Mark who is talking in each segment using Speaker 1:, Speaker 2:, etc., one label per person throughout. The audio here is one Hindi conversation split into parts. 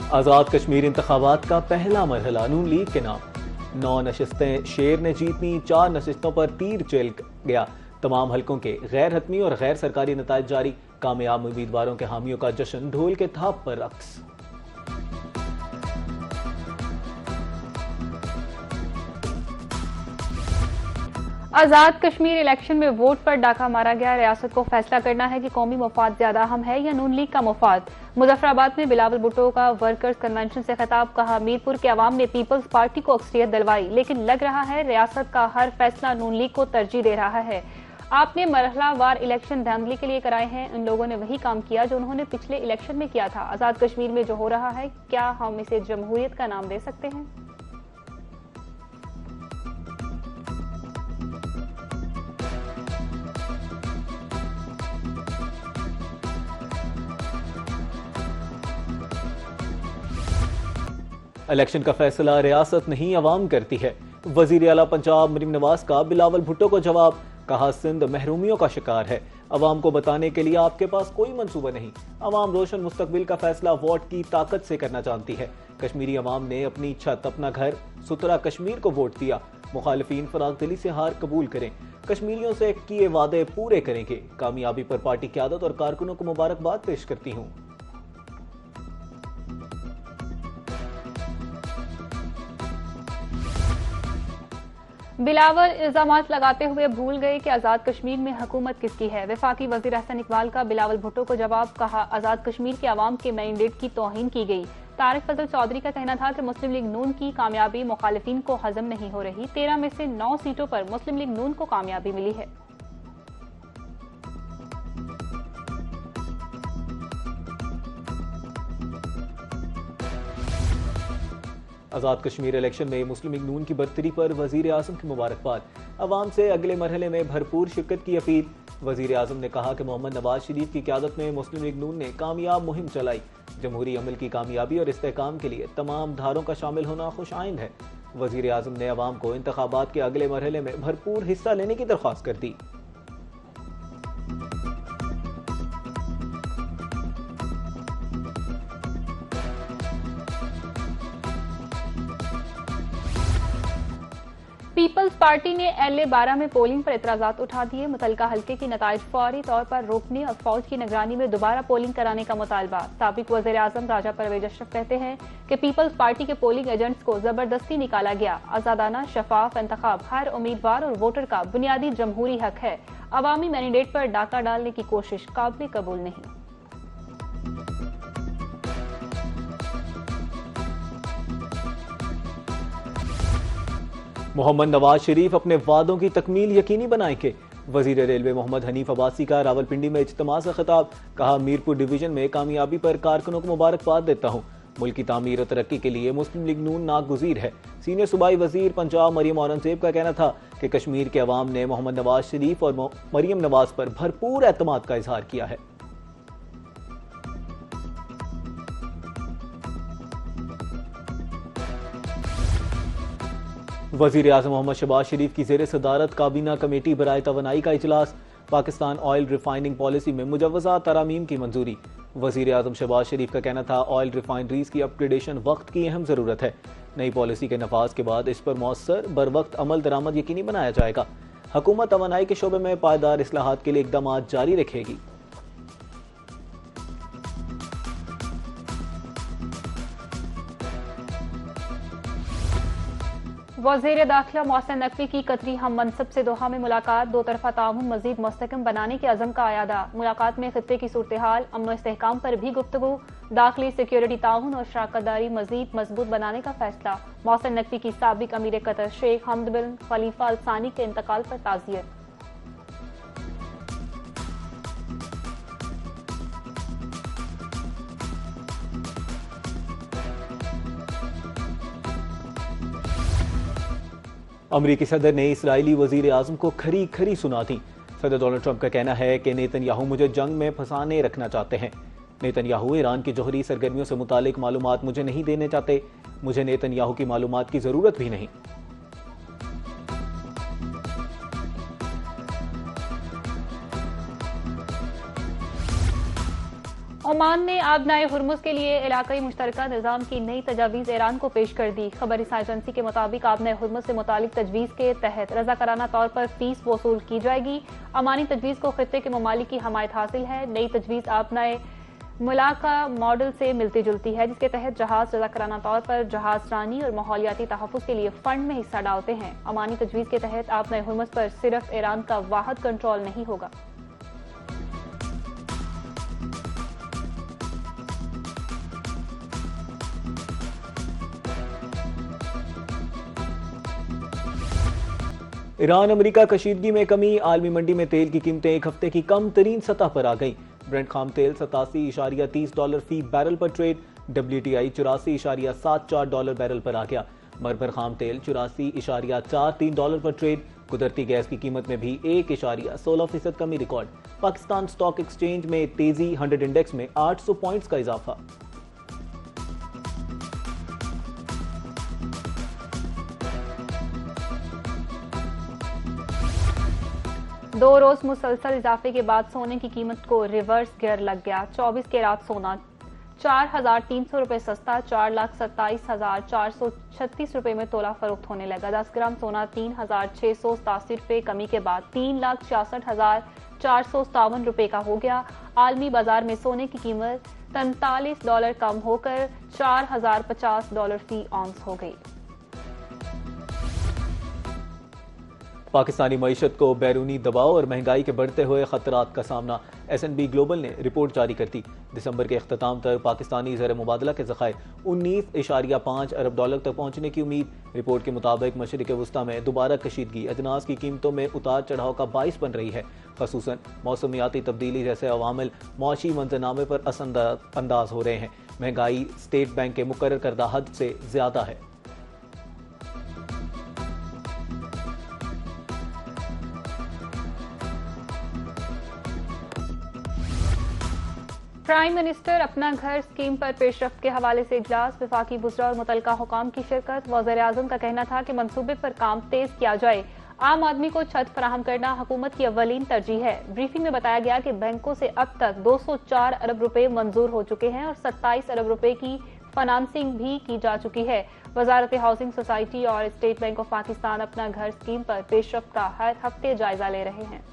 Speaker 1: आजाद कश्मीर इंतखाबात का पहला मरहला नून लीग के नाम। 9 नशिस्तें शेर ने जीतनी, 4 नशिस्तों पर तीर चल गया। तमाम हलकों के गैर हतमी और गैर सरकारी नताइज जारी। कामयाब उम्मीदवारों के हामियों का जश्न, ढोल के थाप पर रक्स।
Speaker 2: आजाद कश्मीर इलेक्शन में वोट पर डाका मारा गया। रियासत को फैसला करना है कि कौमी मफाद ज्यादा अहम है या नून लीग का मफाद। मुजफ्फराबाद में बिलावल भुट्टो का वर्कर्स कन्वेंशन से खिताब। कहा, मीरपुर के अवाम ने पीपल्स पार्टी को अक्सरियत दिलवाई, लेकिन लग रहा है रियासत का हर फैसला नून लीग को तरजीह दे रहा है। आपने मरहलावार इलेक्शन धांधली के लिए कराए हैं, उन लोगों ने वही काम किया जो उन्होंने पिछले इलेक्शन में किया था। आजाद कश्मीर में जो हो रहा है, क्या हम इसे जमहूरियत का नाम दे सकते हैं?
Speaker 1: इलेक्शन का फैसला रियासत नहीं अवाम करती है। वजीर आला पंजाब मरीम नवाज का बिलावल भुट्टो को जवाब। कहा, सिंध महरूमियों का शिकार है, अवाम को बताने के लिए आपके पास कोई मंसूबा नहीं। अवाम रोशन मुस्तकबिल का फैसला वोट की ताकत से करना जानती है। कश्मीरी अवाम ने अपनी छत, अपना घर, सुतरा कश्मीर को वोट दिया। मुखालिफिन फराग दिली से हार कबूल करें, कश्मीरियों से किए वादे पूरे करेंगे। कामयाबी पर पार्टी क़यादत और कारकुनों को मुबारकबाद पेश करती हूँ।
Speaker 2: बिलावल इल्जामात लगाते हुए भूल गए कि आजाद कश्मीर में हुकूमत किसकी है। वफाकी वजीर अहसन इकबाल का बिलावल भुट्टो को जवाब। कहा, आजाद कश्मीर के अवाम के मैंडेट की तौहीन की गई। तारिक फजल चौधरी का कहना था कि मुस्लिम लीग नून की कामयाबी मुखालिफिन को हजम नहीं हो रही। 13 में से 9 सीटों पर मुस्लिम लीग नून को कामयाबी मिली है।
Speaker 1: आजाद कश्मीर इलेक्शन में मुस्लिम लीग नून की बरतरी पर वजीर आजम की मुबारकबाद। अवाम से अगले मरहले में भरपूर शिरकत की अपील। वजीर आजम ने कहा कि मोहम्मद नवाज शरीफ की क़यादत में मुस्लिम लीग नून ने कामयाब मुहिम चलाई। जमहूरी अमल की कामयाबी और इस्तेहकाम के लिए तमाम धारों का शामिल होना खुश आइंद है। वजीर आजम ने अवाम को इंतखाबात के अगले मरहले में भरपूर हिस्सा लेने की दरख्वास्त कर दी।
Speaker 2: पीपल्स पार्टी ने LA-12 में पोलिंग पर एतराजात उठा दिए। मुतलका हल्के की नताइज फौरी तौर पर रोकने और फौज की निगरानी में दोबारा पोलिंग कराने का मुतालबा। साबिक वज़ीर आज़म राजा परवेज अशरफ कहते हैं कि पीपल्स पार्टी के पोलिंग एजेंट्स को जबरदस्ती निकाला गया। आजादाना शफाफ इंतखाब हर उम्मीदवार और वोटर का बुनियादी जमहूरी हक है। अवामी मैंडेट पर डाका डालने की कोशिश काबिल कबूल नहीं।
Speaker 1: मोहम्मद नवाज शरीफ अपने वादों की तकमील यकीनी बनाएंगे। वजीर रेलवे मोहम्मद हनीफ अब्बासी का रावलपिंडी में इज्तिमा से खिताब। कहा, मीरपुर डिवीजन में कामयाबी पर कारकुनों को मुबारकबाद देता हूँ। मुल्क की तामीर और तरक्की के लिए मुस्लिम लीग नून नागुज़ीर है। सीनियर सूबाई वजीर पंजाब मरियम औरंगजेब का कहना था कि कश्मीर के अवाम ने मोहम्मद नवाज शरीफ और मरियम नवाज पर भरपूर एतमाद का इजहार किया है। वजीर आज़म मोहम्मद शहबाज शरीफ की ज़ेर सदारत काबीना कमेटी बराए तवानाई का इजलास। पाकिस्तान ऑयल रिफाइनिंग पॉलिसी में मुजव्वज़ा तरामीम की मंजूरी। वजीर आज़म शहबाज शरीफ का कहना था, ऑयल रिफाइनरीज की अपग्रेडेशन वक्त की अहम ज़रूरत है। नई पॉलिसी के नफाज के बाद इस पर मौसर बर वक्त अमल दरामद यकीनी बनाया जाएगा। हुकूमत तवानाई के शोबे में पायदार इस्लाहात के लिए इक़दाम जारी रखेगी।
Speaker 2: वज़ीर दाखिला मोहसिन नकवी की कतरी हम मनसब से दोहा में मुलाकात। दो तरफा ताउन मजीद मुस्तहकम बनाने के अज़म का अयादा। मुलाकात में खित्ते की सूरत हाल, अमन इस्तेहकाम पर भी गुफ्तगू। दाखिली सिक्योरिटी ताउन और शराकतदारी मजीद मजबूत बनाने का फैसला। मोहसिन नकवी की साबिक अमीर कतर शेख हमद बिन खलीफा अल सानी के इंतकाल पर ताज़ियत।
Speaker 1: अमरीकी सदर ने इसराइली वजीर आजम को खरी खरी सुना दी। सदर डोनाल्ड ट्रंप का कहना है कि नेतन्याहू मुझे जंग में फंसाने रखना चाहते हैं। नेतन्याहू ईरान की जौहरी सरगर्मियों से मुतालिक मालूमात मुझे नहीं देने चाहते। मुझे नेतन्याहू की मालूमात की जरूरत भी नहीं।
Speaker 2: ओमान ने आबनाए हुर्मुज के लिए इलाकाई मुश्तरका निज़ाम की नई तजावीज़ ईरान को पेश कर दी। खबर एजेंसी के मुताबिक आबनाए हुर्मुज से मुतालिक तजवीज़ के तहत रज़ाकाराना तौर पर फीस वसूल की जाएगी। अमानी तजवीज़ को खित्ते के ममालिक की हमायत हासिल है। नई तजवीज़ आबनाए मुलाका मॉडल से मिलती जुलती है, जिसके तहत जहाज रज़ाकाराना तौर पर जहाज रानी और माहौलियाती तहफ़्फ़ुज़ के लिए फंड में हिस्सा डालते हैं। अमानी तजवीज़ के तहत आबनाए हुर्मुज पर सिर्फ ईरान का वाहिद कंट्रोल नहीं होगा।
Speaker 1: ईरान अमेरिका कशीदगी में कमी, आलमी मंडी में तेल की कीमतें एक हफ्ते की कम तरीन सतह पर आ गई। ब्रेंट खाम तेल $87.30 फी बैरल पर ट्रेड, WTI $84.74 बैरल पर आ गया। मरमर खाम तेल $84.43 पर ट्रेड। कुदरती गैस की कीमत में भी 1.16% कमी रिकॉर्ड। पाकिस्तान स्टॉक एक्सचेंज में तेजी, 100 इंडेक्स में 800 पॉइंट्स का इजाफा।
Speaker 2: दो रोज मुसलसल इजाफे के बाद सोने की कीमत को रिवर्स गियर लग गया। 24 कैरेट सोना 4,300 रुपए सस्ता 4,27,436 रुपए में तोला फरोख्त होने लगा। 10 ग्राम सोना 3,687 रुपए कमी के बाद 3,66,457 रुपए का हो गया। आलमी बाजार में सोने की कीमत $43 कम होकर $4,050 फी औंस हो गई।
Speaker 1: पाकिस्तानी मईशत को बैरूनी दबाव और महंगाई के बढ़ते हुए खतरात का सामना। S&P ग्लोबल ने रिपोर्ट जारी कर दी। दिसंबर के अख्ताम तक पाकिस्तानी ज़र मुबादला के ज़खायर $19.5 अरब तक पहुंचने की उम्मीद। रिपोर्ट के मुताबिक मशरिक़ वुस्ता में दोबारा कशीदगी अजनास की कीमतों में उतार चढ़ाव का बाइस बन रही है। खसूसन मौसमियाती तब्दीली जैसे अवामिल मौशी मंजरनामे पर असरअंदाज हो रहे हैं। महंगाई स्टेट बैंक के मुकर्रर करदा हद से ज्यादा है।
Speaker 2: प्राइम मिनिस्टर अपना घर स्कीम पर पेशरफ्त के हवाले से इजलास, वफाकी बुज़रा और मुतलका हुकाम की शिरकत। वज़ीर-ए-आज़म का कहना था कि मंसूबे पर काम तेज किया जाए। आम आदमी को छत फराहम करना हुकूमत की अव्वलीन तरजीह है। ब्रीफिंग में बताया गया कि बैंकों से अब तक 204 अरब रुपए मंजूर हो चुके हैं और 27 अरब रुपए की फाइनेंसिंग भी की जा चुकी है। वजारत हाउसिंग सोसाइटी और स्टेट बैंक ऑफ पाकिस्तान अपना घर स्कीम पर पेशरफ्त का हर हफ्ते जायजा ले रहे हैं।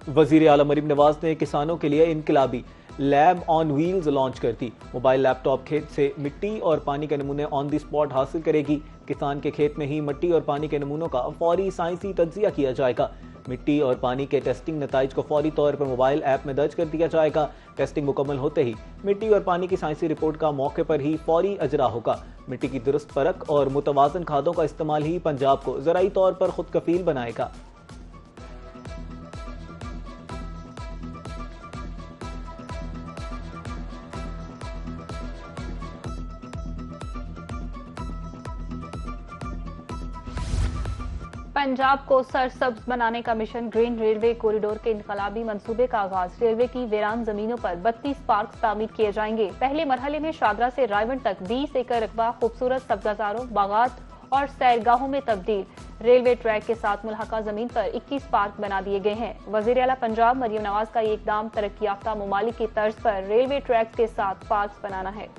Speaker 1: वजीर आला मरीम नवाज ने किसानों के लिए इनकलाबी लैब ऑन व्हील्स लॉन्च कर दी। मोबाइल लैपटॉप खेत से मिट्टी और पानी के नमूने ऑन द स्पॉट हासिल करेगी। किसान के खेत में ही मिट्टी और पानी के नमूनों का फौरी साइंसी तज्जिया किया जाएगा। मिट्टी और पानी के टेस्टिंग नताइज को फौरी तौर पर मोबाइल ऐप में दर्ज कर दिया जाएगा। टेस्टिंग मुकम्मल होते ही मिट्टी और पानी की साइंसी रिपोर्ट का मौके पर ही फौरी अजरा होगा। मिट्टी की दुरुस्त परख और मुतवाजन खादों का इस्तेमाल ही पंजाब को ज़राई तौर पर खुद कफील बनाएगा।
Speaker 2: पंजाब को सरसब्ज बनाने का मिशन ग्रीन रेलवे कॉरिडोर के इनकलाबी मंसूबे का आगाज। रेलवे की वीरान जमीनों पर 32 पार्क तामीर किए जाएंगे। पहले मरहले में शादरा से रायवंड तक 20 एकड़ रकबा खूबसूरत सब्जाजारों, बागात और सैरगाहों में तब्दील। रेलवे ट्रैक के साथ मुल्हका जमीन पर 21 पार्क बना दिए गए हैं। वजीर आला पंजाब मरियम नवाज का ये इकदाम तरक्की याफ्ता ममालिक की तर्ज पर रेलवे ट्रैक के साथ पार्क बनाना है।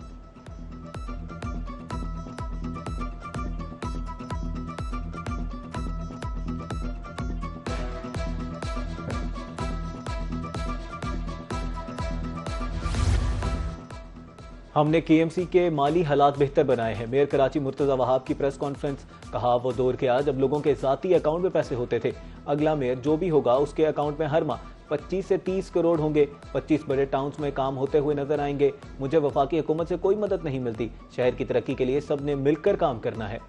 Speaker 1: हमने KMC के माली हालात बेहतर बनाए हैं। मेयर कराची मुर्तजा वहाब की प्रेस कॉन्फ्रेंस। कहा वो दौर गया जब लोगों के जाती अकाउंट में पैसे होते थे। अगला मेयर जो भी होगा उसके अकाउंट में हर माह 25 से 30 करोड़ होंगे। 25 बड़े टाउन्स में काम होते हुए नजर आएंगे। मुझे वफाकी हुकूमत से कोई मदद नहीं मिलती। शहर की तरक्की के लिए सबने मिलकर काम करना है।